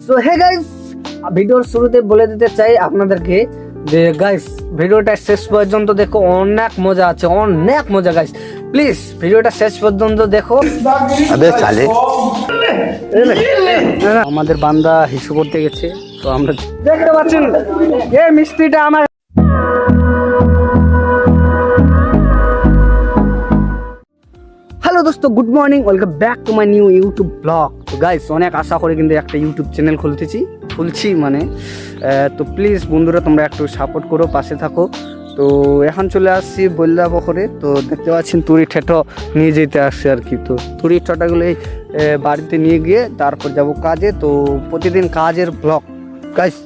So hey guys, ভিডিওর শুরুতে বলে দিতে চাই আপনাদেরকে যে গাইস ভিডিওটা শেষ পর্যন্ত দেখো, অনেক মজা আছে, অনেক মজা গাইস। প্লিজ ভিডিওটা শেষ পর্যন্ত দেখো। আবে সালে আমাদের বান্দা হিসু করতে গেছে, তো আমরা দেখতে পাচ্ছেন এই মিস্ত্রিটা আমার। হ্যালো দোস্ত, good morning, welcome back to my new YouTube blog. তো গাইস অনেক আশা করে কিন্তু একটা ইউটিউব চ্যানেল খুলছি মানে, তো প্লিজ বন্ধুরা তোমরা একটু সাপোর্ট করো, পাশে থাকো। তো এখন চলে আসছি বল্লা পুকুরে। তো দেখতে পাচ্ছেন তুরি ঠেটো নিয়ে যেতে আসছে আর কি। তো তুরি ঠেটাগুলো বাড়িতে নিয়ে গিয়ে তারপর যাব কাজে। তো প্রতিদিন কাজের ব্লগ গাইস,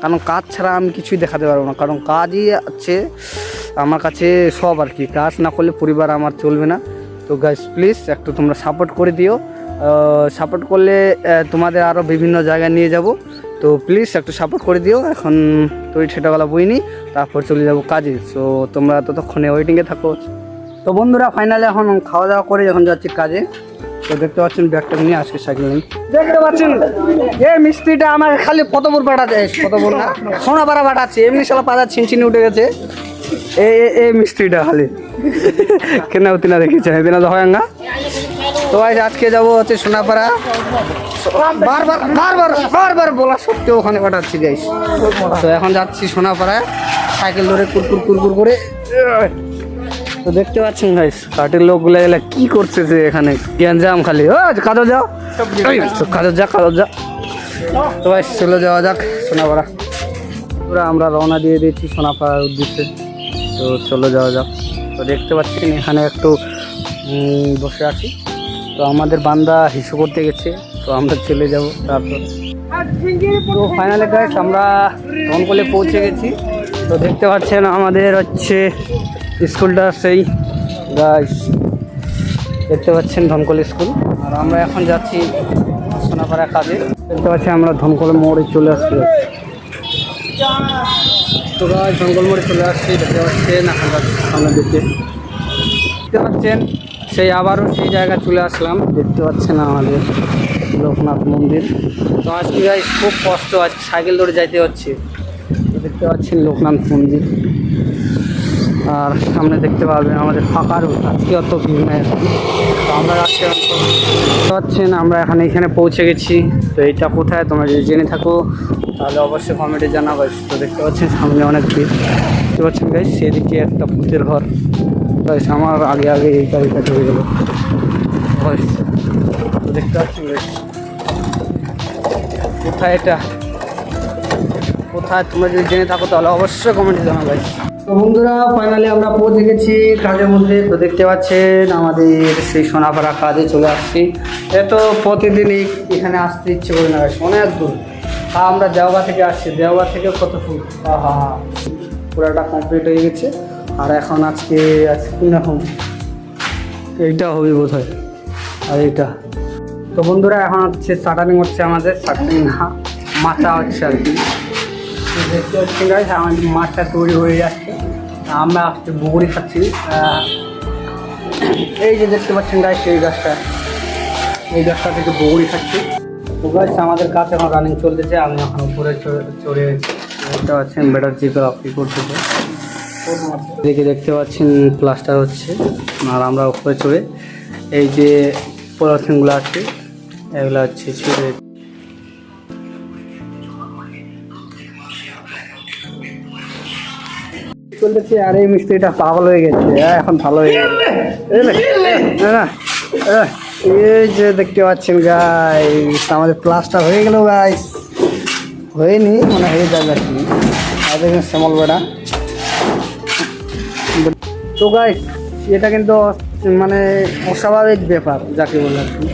কারণ কাজ ছাড়া আমি কিছুই দেখাতে পারবো না, কারণ কাজই আছে আমার কাছে সব আর কি। কাজ না করলে পরিবার আমার চলবে না। তো গাইস প্লিজ একটু তোমরা সাপোর্ট করে দিও, সাপোর্ট করলে তোমাদের আরও বিভিন্ন জায়গায় নিয়ে যাব। তো প্লিজ একটু সাপোর্ট করে দিও। এখন তুই ঠেটাবেলা বইনি, তারপর চলে যাব কাজে। সো তোমরা ততক্ষণে ওয়েটিংয়ে থাকো। তো বন্ধুরা ফাইনালি এখন খাওয়া দাওয়া করে যখন যাচ্ছি কাজে, তো দেখতে পাচ্ছেন ব্যাগটা নিয়ে আজকে সাইকেল নেই। দেখতে পাচ্ছেন এই মিস্ত্রিটা আমার খালি ফতপুর পাঠাচ্ছে, ফতপুর না সোনাপাড়া পাঠাচ্ছে। এমনি সালা পাতা ছিনছিনি উঠে গেছে এই মিস্ত্রিটা খালি কেন তিনা দেখেছেন এদিনা হয় না। তো আজকে যাবো হচ্ছে সোনাপাড়া, বারবার বলা সত্ত্বেও ওখানে পাঠাচ্ছি গাইস। তো এখন যাচ্ছি সোনাপাড়ায় সাইকেল ধরে কুরকুর করে। তো দেখতে পাচ্ছেন গাইস কাঠের লোকগুলো এগুলা কি করছে যে এখানে গ্যাঞ্জাম খালি। ও কাজে যাও, কাজে যা। তো ভাই চলে যাওয়া যাক সোনাপাড়া। পুরো আমরা রওনা দিয়ে দিয়েছি সোনাপাড়ার উদ্দেশ্যে। তো চলে যাওয়া যাক। তো দেখতে পাচ্ছেন এখানে একটু বসে আছি। তো আমাদের বান্দা হিসু করতে গেছে, তো আমরা চলে যাব তারপর। তো ফাইনালি গাইস আমরা ধনকলে পৌঁছে গেছি। তো দেখতে পাচ্ছেন আমাদের হচ্ছে স্কুলটা, সেই গাইস দেখতে পাচ্ছেন ধনকল স্কুল। আর আমরা এখন যাচ্ছি সোনাপাড়া কাজে। দেখতে পাচ্ছি আমরা ধনকল মোড়ে চলে আসছি। তো গাইস ধনকল মোড়ে চলে আসছি, দেখতে পাচ্ছেন এখন যাচ্ছি সামনের দিকে। দেখতে পাচ্ছেন সেই আবারও সেই জায়গায় চলে আসলাম। দেখতে পাচ্ছেন আমাদের লোকনাথ মন্দির। তো আজকে গাইস খুব কষ্ট, আজকে সাইকেল ধরে যাইতে হচ্ছে। তো দেখতে পাচ্ছেন লোকনাথ মন্দির, আর সামনে দেখতে পাবেন আমাদের ফাঁকা রোড। আজকে অত ভিড় নেই। তো আমরা দেখতে পাচ্ছেন আমরা এখানে পৌঁছে গেছি। তো এইটা কোথায় তোমরা যদি জেনে থাকো তাহলে অবশ্যই কমেন্টে জানাবো। তো দেখতে পাচ্ছেন সামনে অনেক ভিড়। দেখতে পাচ্ছেন গাইস সেদিকে একটা ভূতের ঘর। গাইস আমার আগে এই গাড়িটা ঢুকে গেল। তো দেখতে পাচ্ছেন গাইস কোথায় এটা, কোথায় তোমরা যদি জেনে থাকো তাহলে অবশ্যই কমেন্টে জানাবো গাইস। তো বন্ধুরা ফাইনালি আমরা পৌঁছে গেছি কাজের মধ্যে। তো দেখতে পাচ্ছেন আমাদের সেই সোনাপাড়া কাজে চলে আসছি। এ তো প্রতিদিনই এখানে আসতে ইচ্ছে করে না গাইস, অনেক দূর। আমরা দেওয়া থেকে আসছি, দেওয়া থেকে কত ফুল পুরাটা কমপ্লিট হয়ে গেছে। আর এখন আজকে কিরকম এইটা হবে বোধ হয়, আর এইটা। তো বন্ধুরা এখন হচ্ছে শাটারিং হচ্ছে, আমাদের শাটারিং না মাচা হচ্ছে আর কি। দেখতে হচ্ছে গাইস আমাদের মাঠটা তৈরি হয়ে যাচ্ছে। আমরা আজকে বগুড়ি খাচ্ছি। এই যে দেখতে পাচ্ছেন গাইস এই গাছটা থেকে বগুড়ি খাচ্ছি। তো গাইস আমাদের কাজ এখন রানিং চলতেছে। আমি এখন উপরে চড়ে দেখতে পাচ্ছেন ব্যাটার জিপের অফি করতেছে। দেখতে পাচ্ছেন প্লাস্টার হচ্ছে। আর আমরা উপরে চড়ে এই যে পলিথিনগুলো আছে এগুলো হচ্ছে ছিঁড়ে চলতেছে। আর এই মিস্ত্রিটা পাগল হয়ে গেছে, এখন ভালো হয়ে গেছে না। এই যে দেখতে পাচ্ছেন গাইস আমাদের প্লাস্টার হয়ে গেল গাইস, হয়নি মানে হয়ে যাবে আর কি। আর দেখেন শ্যামল বেড়া। তো গাইস এটা কিন্তু মানে অস্বাভাবিক ব্যাপার যাকে বলে আর কি।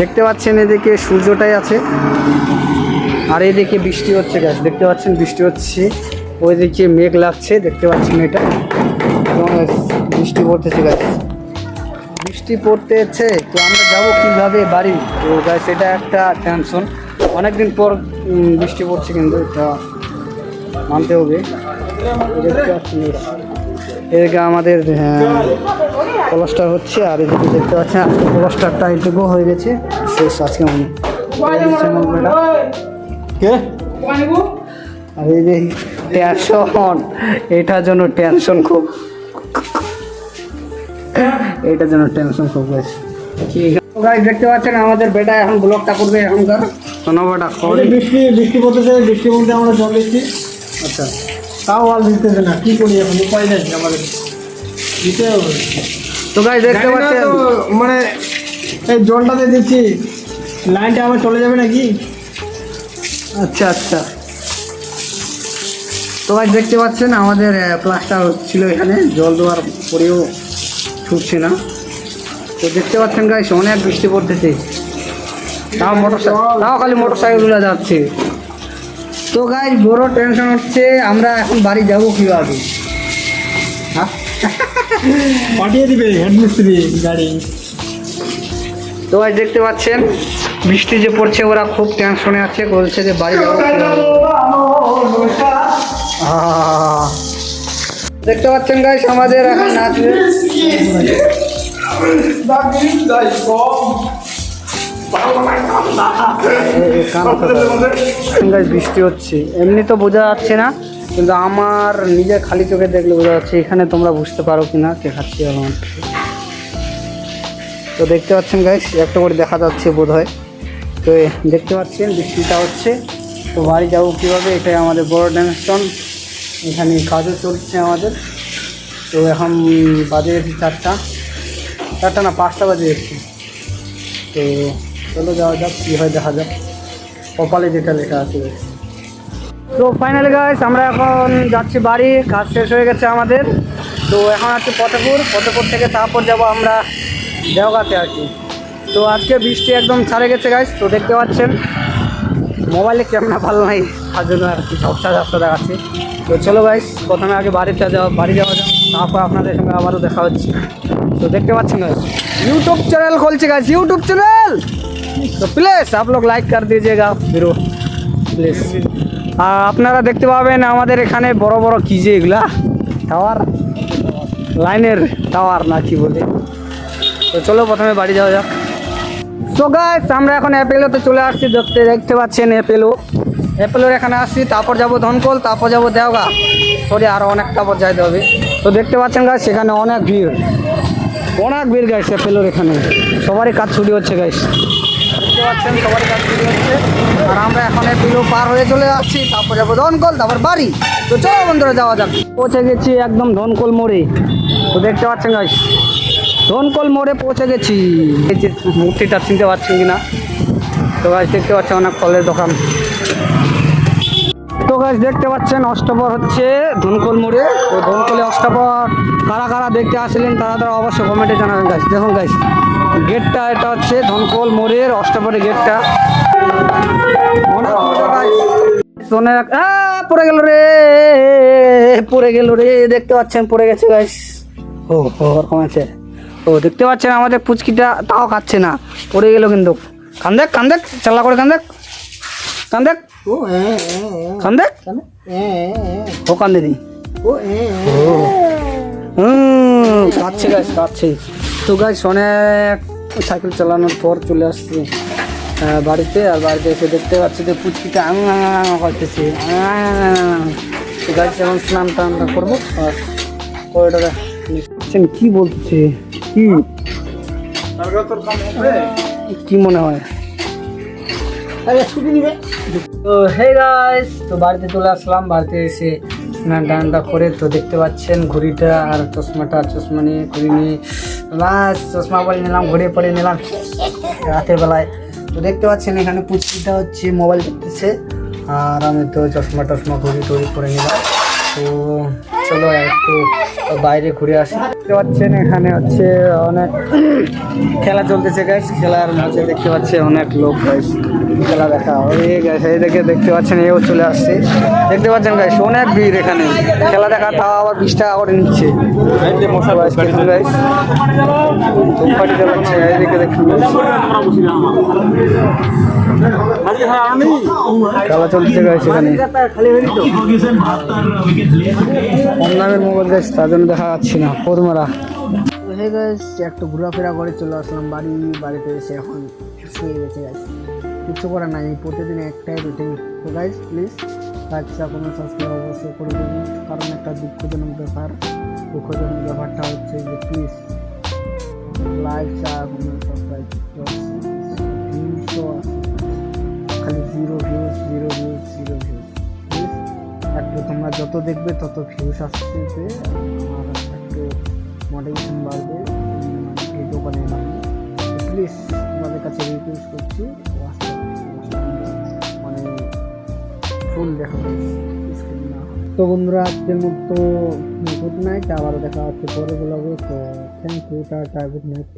দেখতে পাচ্ছেন এদিকে সূর্যটাই আছে, আর এদিকে বৃষ্টি হচ্ছে গাইস। দেখতে পাচ্ছেন বৃষ্টি হচ্ছে, ওইদিকে মেঘ লাগছে, দেখতে পাচ্ছেন এটা বৃষ্টি পড়তেছে গাইস, বৃষ্টি পড়তেছে। তো আমরা যাবো কিভাবে বাড়ি? তো গাইস এটা একটা টেনশন, অনেকদিন পর বৃষ্টি পড়ছে কিন্তু এটা মানতে হবে। দেখতে পাচ্ছেন এদিকে আমাদের প্লাস্টার হচ্ছে, আর এদিকে দেখতে পাচ্ছেন আজকে প্লাস্টারটা এটুকু হয়ে গেছে শেষ আজকে মনে। কে আর এই যে টেনশন, এটার জন্য টেনশন খুব, এটার জন্য টেনশন খুব বেশি। ঠিক আছে গাইস, দেখতে পাচ্ছেন আমাদের বেটা এখন ব্লগটা করবে এখনকার সোনাবাটা খবর। বৃষ্টি পড়তেছে, বৃষ্টির মধ্যে আমরা জল দিচ্ছি। আচ্ছা, তাও আল দিতেছে না, কি করি এখন, উপায় নেই আমাদের, দিতে হবে। তো গাইস দেখতে জানি না পাচ্ছেন তো, মানে এই জলটাতে দিচ্ছি, লাইনটা আবার চলে যাবে নাকি? আচ্ছা আচ্ছা। তো গাইস দেখতে পাচ্ছেন আমাদের প্লাস্টার ছিল এখানে, জল দেওয়ার পরেও ছুটছে না। তো দেখতে পাচ্ছেন গাইস অনেক বৃষ্টি পড়তেছে, তাও খালি মোটরসাইকেলগুলো যাচ্ছে। তো গাইস বড় টেনশন হচ্ছে আমরা এখন বাড়ি যাব কীভাবে। হ্যাঁ, পাঠিয়ে দিবে হেডমিস্ত্রি গাড়ি। তো গাইস দেখতে পাচ্ছেন বৃষ্টি যে পড়ছে, ওরা খুব টেনশনে আছে, বলছে যে বাড়ি যাবো কীভাবে। দেখতে পাচ্ছেন গাইস আমাদের এখন নাচবে। বৃষ্টি হচ্ছে, এমনি তো বোঝা যাচ্ছে না, কিন্তু আমার নিজের খালি চোখে দেখলে বোঝা যাচ্ছে। এখানে তোমরা বুঝতে পারো কিনা দেখাচ্ছি আমার। তো দেখতে পাচ্ছেন গাইস, একটা করে দেখা যাচ্ছে বোধ হয়। তো দেখতে পাচ্ছেন বৃষ্টিটা হচ্ছে, তো বাড়ি যাবো কীভাবে, এটাই আমাদের বড় টেনশন। এখানে কাজও চলছে আমাদের। তো এখন বাজে গেছি চারটা না 5টা বাজে গেছি। তো চলো যাওয়া যাক, কী হয় দেখা যাক, কপালে যেটা লেখা আছে। তো ফাইনালি গাইস আমরা এখন যাচ্ছি বাড়ি, কাজ শেষ হয়ে গেছে আমাদের। তো এখন আছে ফতেপুর থেকে তারপর যাব আমরা দেওগাতে আর কি। তো আজকে বৃষ্টি একদম ছাড়ে গেছে গাইস। তো দেখতে পাচ্ছেন মোবাইলে ক্যামেরা ভালো নাই, তার জন্য আর কি ঝপসা দেখাচ্ছে। তো চলো গাইস প্রথমে আগে বাড়ি যাওয়া যাক, তারপর আপনাদের সঙ্গে আবারও দেখা হচ্ছে। तो देखते पाচ্ছেন गाइस यूट्यूब चैनल खोलছে गाइस यूट्यूब चैनल, तो प्लीज आप लोग लाइक कर दीजिएगा वीडियो प्लीज। আর আপনারা দেখতে পাবেন আমাদের এখানে বড় বড় কি যে এগুলা টাওয়ার, লাইনের টাওয়ার না কি বলে। তো চলো প্রথমে বাড়ি যাওয়া যাক। তো গাইস আমরা এখন অ্যাপেলোতে চলে আসছি, দেখতে পাচ্ছেন অ্যাপেলোর এখানে আসছি, তারপর যাব ধনকল, তারপর যাব দেওগা, সরি আরও অনেকটা পর যাইতে হবে। তো দেখতে পাচ্ছেন গাইস সেখানে অনেক ভিড় গাইস অ্যাপেলোর এখানে, সবারই কাজ ছুটি হচ্ছে গাইস, দেখতে পাচ্ছেন সবারই কাজ ছুটি হচ্ছে। আর আমরা এখন অ্যাপেলো পার হয়ে চলে আসছি, তারপর যাবো ধনকল, তারপর বাড়ি। তো চলো বন্ধুরা যাওয়া যাক। পৌঁছে গেছি একদম ধনকল মোড়ে। তো দেখতে পাচ্ছেন গাইস ধনকল মোড়ে পৌঁছে গেছি। এই যে মূর্তিটা চিনতে পারছেন কিনা। তো গাইস দেখতে পাচ্ছেন অনেক ফলের দোকান। তো গাইস দেখতে পাচ্ছেন অষ্টপর হচ্ছে ধনকল মোড়ে। তো ধনকলে অষ্টপর কারা কারা দেখতে আসলেন তারা অবশ্যই কমেন্টে জানাবেন গাইস। দেখুন গাইস গেটটা, এটা হচ্ছে ধনকল মোড়ের অষ্টপরের গেটটা। পড়ে গেল রে, দেখতে পাচ্ছেন পড়ে গেছে গাইস। ও ওরকম আছে। ও দেখতে পাচ্ছেন আমাদের পুচকিটা তাও খাচ্ছে না, পড়ে গেল কিন্তু। কান্দেক চাল্লা করে কান্দেক ও কান্দেনি, কাঁদছে গাইস কাঁদছে। তো গাইস অনেক সাইকেল চালানোর পর চলে আসছি বাড়িতে। আর বাড়িতে এসে দেখতে পাচ্ছি যে পুচকিটা করতেছে। তো গাইস এখন স্নান টান করবো, ওইটা কি বলতেছে কি মনে হয় ছুটি নিবে। তো হে গাইস তো বাড়িতে চলে আসলাম, বাড়িতে এসে স্নান টানটা করে তো দেখতে পাচ্ছেন ঘড়িটা আর চশমা নিয়ে ঘড়ি নিয়ে লাস্ট চশমা পরে নিলাম, ঘড়ি পরে নিলাম রাতের বেলায়। তো দেখতে পাচ্ছেন এখানে পুচকিটা হচ্ছে মোবাইল দেখতেছে, আর আমি তো চশমা ঘড়ি পরে নিলাম। তো চলো একটু বাইরে ঘুরে আসি। দেখতে পাচ্ছেন এখানে হচ্ছে অনেক খেলা চলতেছে গাইস, খেলার মাঝে দেখতে পাচ্ছেন অনেক লোক গাইস খেলা দেখা। ওই গাইস এইদিকে দেখতে পাচ্ছেন এও চলে আসছে, দেখতে পাচ্ছেন গাইস অনেক ভিড় এখানে খেলা দেখা, তাও আবার 20 টাকা করে নিচ্ছে গাইস। এইদিকে দেখুন খেলা চলছে গাইস এখানে। কম দামের মোবাইল গাইস, তার জন্য দেখা যাচ্ছে না পদমারা। হে গাইস একটু ঘোরাফেরা করে চলে আসলাম বাড়িতে এসে এখন শুয়ে গেছে গাইস। কিছু করার নাই, প্রতিদিন একটাই রুটিন। তো guys please like share comment subscribe অবশ্যই করে দেবেন। কারণ একটা দুঃখজনক ব্যাপারটা হচ্ছে যে please like share comment subscribe ভিউজও আছে, খালি জিরো ভিউজ প্লিজ একটু তোমরা যত দেখবে তত ভিউজ আসছে, আমার একটু মোটিভেশন বাড়বে ভিডিও বানিয়ে। প্লিজ তোমাদের কাছে রিকোয়েস্ট করছি মানে ফুল দেখাবো স্ক্রিন না। তো বন্ধুরা আজকের মতো গুড নাইট, আবার দেখা হচ্ছে পরে ব্লগে। তো thank you, tata, good night.